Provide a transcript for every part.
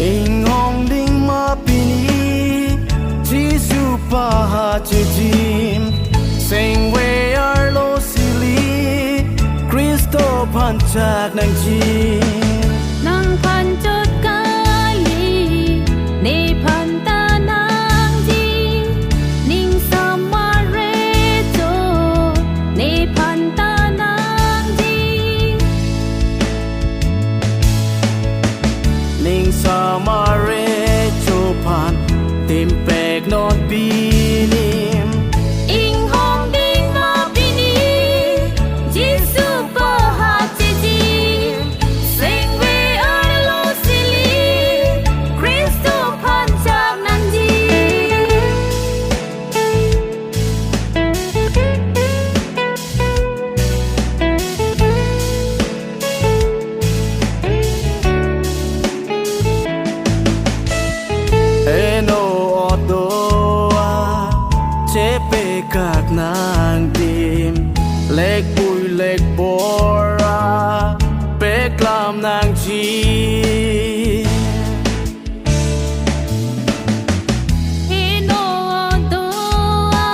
Ingong ding mapini Jisu paha jijim Sing we are lo sili Kristo panchak nang jim Nang panchot kali Ni panta nang ji Ning samarejo Ni panta nang ji Ning samarejo pan Timpek non binim Ing hong ding mapini Jisu paha jijim Sing we are lo sili Kristo panchak nang ji Eno odoa Chepe kak nang tim Lek bui lek bora Pek lam nang chi Hino doa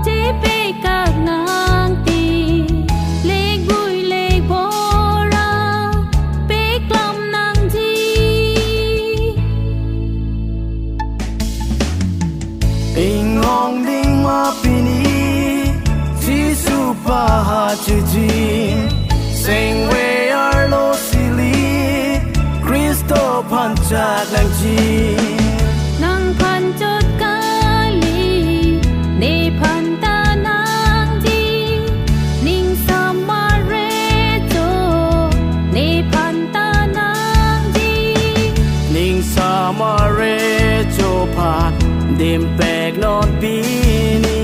Tepe kak nang ti Leg bui leg bora Pek lam nang ji Ingong ding mapini Jisu paha jijim Sing we are lo sili Kristo panchak nang chi Nang panchot kali Ni panta nang ji Ning samarejo Ni panta nang ji Ning samarejo pan Dimpek non bini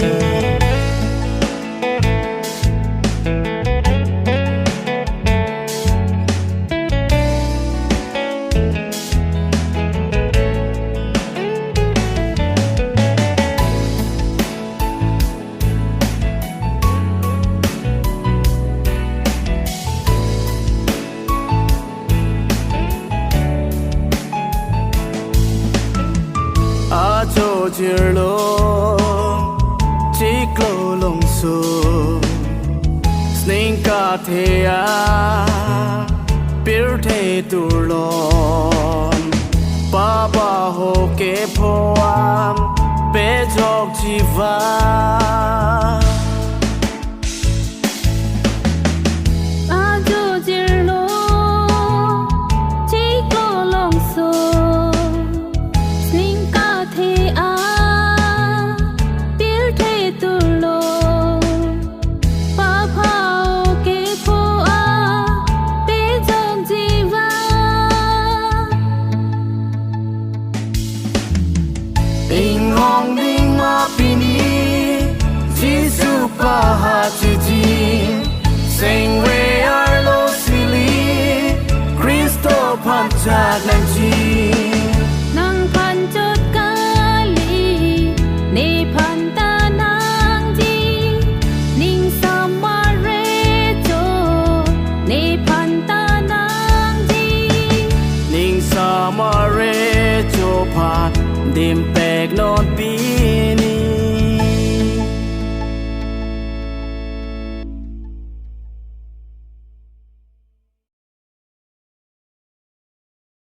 Ajo jirlo Chiklo longso Sning ka thea Pir the turlon Baba ho ke phoam Pe jok jiva Ajo jirlo Chiklo longso Sning ka the a Pil the turlo Pa phao ke pho a Pe jok jiva Ingong ding mapini Jisu paha jijim Sing we are lo sili Kristo panchak nang chi Nang panchot kali Ni panta nang ji Ning samarejo Ni panta nang ji Ning samarejo pan Dimpek non pi